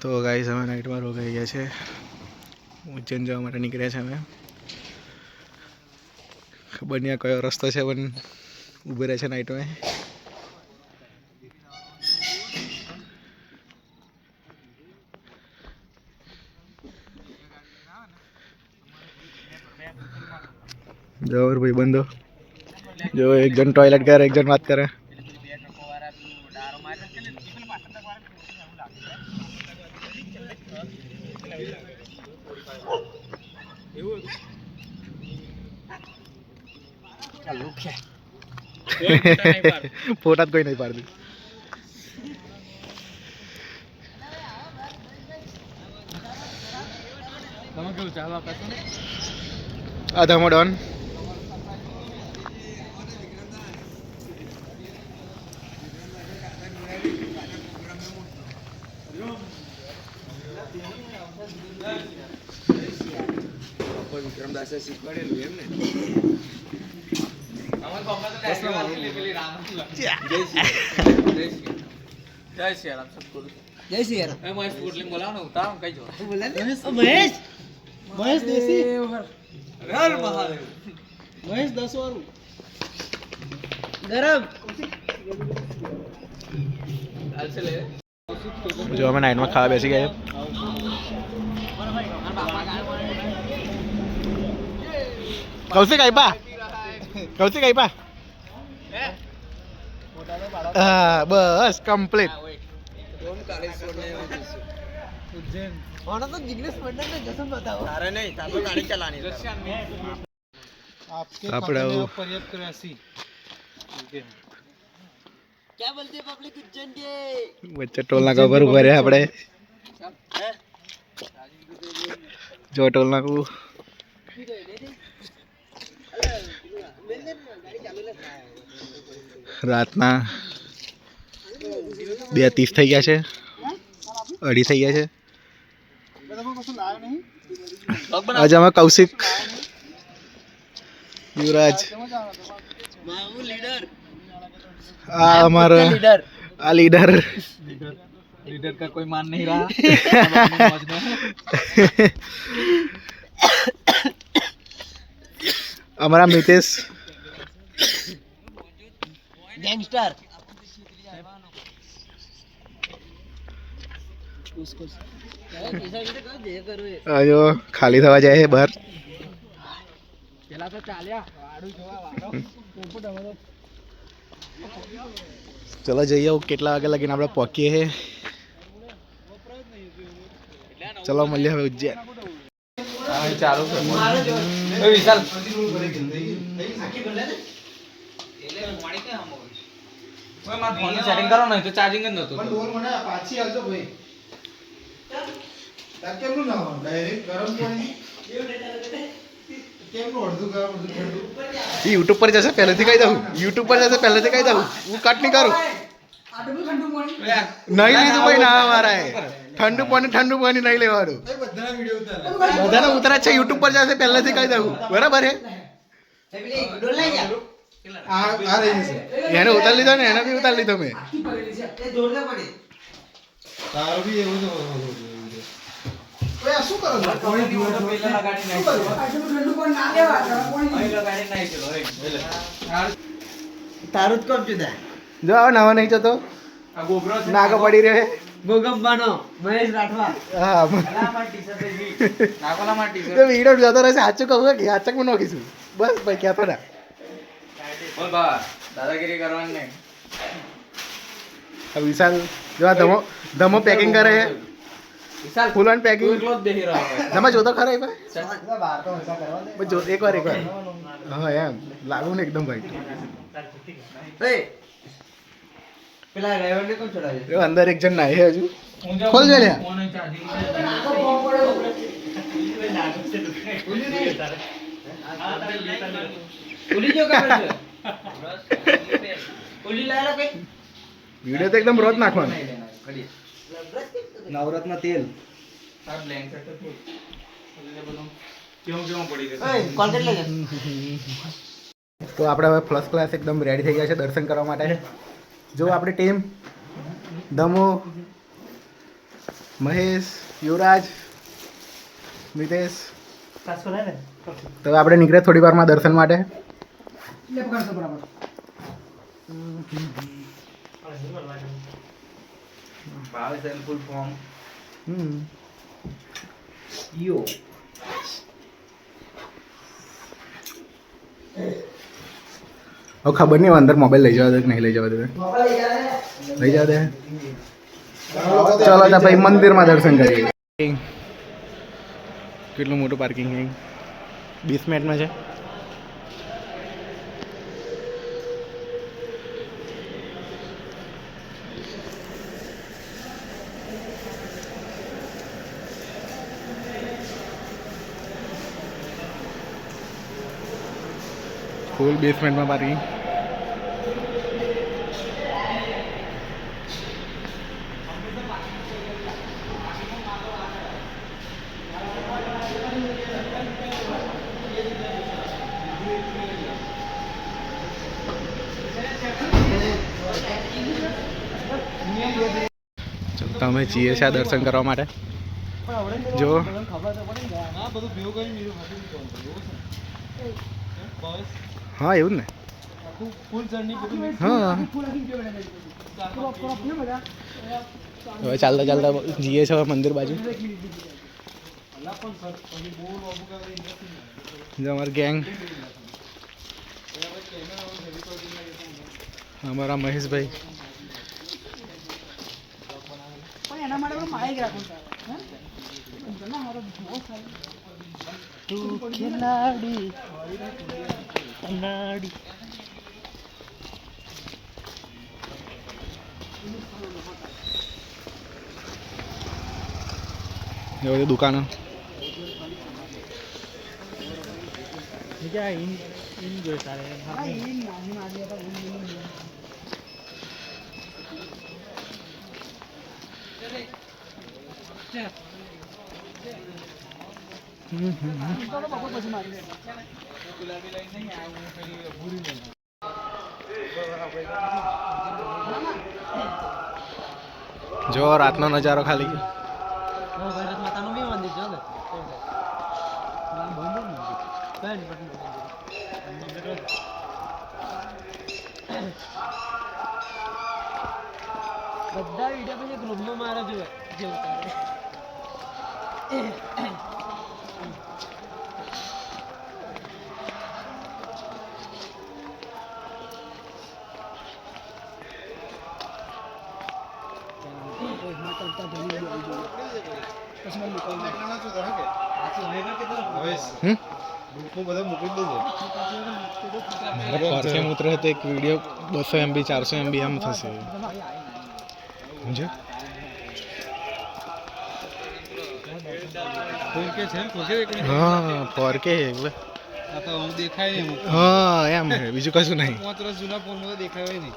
તો ગાઈસ અમે નાઇટમાં રોકાઈ ગયા છે. ઉજ્જૈન જવા માટે નીકળ્યા છે અમે. ખબર નહીં કયો રસ્તો છે પણ ઊભી રહે છે નાઇટમાં. જો ભાઈ બંધો જો એક જણ ટॉयलेट કરે એક જણ વાત કરે. ફોટા કોઈ નહીં પાડતું. આધામો ડોન વિક્રમદાસે શીખવાડેલું એમ ને. જો અમે નાઇટમાં ખાવા બેસી ગયા. કૌશિક આઈપા હા બસ કમ્પ્લીટ. વચ્ચે ટોલ નાકા પર ઉભા રહ્યા આપણે. જો ટોલ નાકું રાતના 2:30 થઈ ગયા છે. 2:30 થઈ ગયા છે. આજે અમે કૌશિક યુવરાજ આ हमारा આ લીડર का कोई मान नहीं रहा. हमारा मितेश गैंगस्टर जो खाली थवा जाए बहार. चलो जाइए કેટલા વાગે લગીને આપણે પહોંચીએ હે. ચલો મળીએ હવે ઉજ્જૈન. ચાલુ વિશાલ સેટિંગ કરો ને તો ચાર્જિંગ જ નતું. પાછી આવજો ભાઈ. કેમનું ના ડાયરેક્ટ ગરમ પાણી કેમનું અડધું ગરમ અડધું ઠંડુ. યુટ્યુબ પર જશે પહેલેથી કહી દઉં. યુટ્યુબ પર જશે પહેલેથી કહી દઉં. હું કટ નહીં કરું. નહીં લીધું ભાઈ ના મારા ઠંડુ પાણી નહીં લેવાનું. બધાને ઉતરા છે યુટ્યુબ પર જશે પહેલેથી કહી દઉં. બરાબર હે. એને ઉતાર લીધો ને એને બી ઉતાર લીધો મેં. તારું જ કોણ જુદા જો આવો નવા નહીં જતો નાગો પડી રહ્યો. ભૂગંબાનો મહેશ રાઠવા હા વિડીયો જતો રહેશે. સાચું કહું કે હાચકમાં નોખીશું બસ ભાઈ ક્યાં ના દાદાગીરી કરવાની નહીં. વિશાલ જો આ ધમો પેકિંગ કરે છે. ફૂલ ઓન પેકિંગ તમે જોતો ખરા એકવાર હા એમ લાગુ ને એકદમ ભાઈ. પેલા ડ્રાઈવરને કોણ ચડાવે અંદર એક જણ નાય હજુ ખોલ દે લે. વિડિયો તો એકદમ રોજ નાખવાનો. નવરત્ન તેલ તો આપણે હવે ફર્સ્ટ ક્લાસ એકદમ રેડી થઈ ગયા છે દર્શન કરવા માટે. જો આપણી ટીમ ધમો મહેશ, યુવરાજ, મિતેશ. તો આપણે નીકળે થોડી વારમાં દર્શન માટે. હવે ખબર નહીં અંદર મોબાઈલ લઈ જવા દે કે નહીં લઈ જવા દે. લઈ જવા દે. ચાલો તો ભાઈ મંદિરમાં દર્શન કરીએ. કેટલું મોટું પાર્કિંગ છે. 20 મિનિટમાં છે. ફૂલ બેસમેન્ટમાં પાર્કિંગ. તમે જઈએ છીએ દર્શન કરવા માટે. જો હા એવું ને. હા હવે ચાલતા ચાલતા જઈએ છીએ મંદિર બાજુ. અમારી ગેંગ, અમારા મહેશભાઈ. દુકાનો જો રાતનો નજારો ખાલી. બધા વિડીયો પછી ગ્રુપમાં મારા જેવું મૂત્ર હતો એક વિડીયો 200 MB 400 MB એમ થશે. સમજે? હા 4K એટલે હા એમ બીજું કશું નહીં. જૂના ફોનમાં દેખાય નહીં.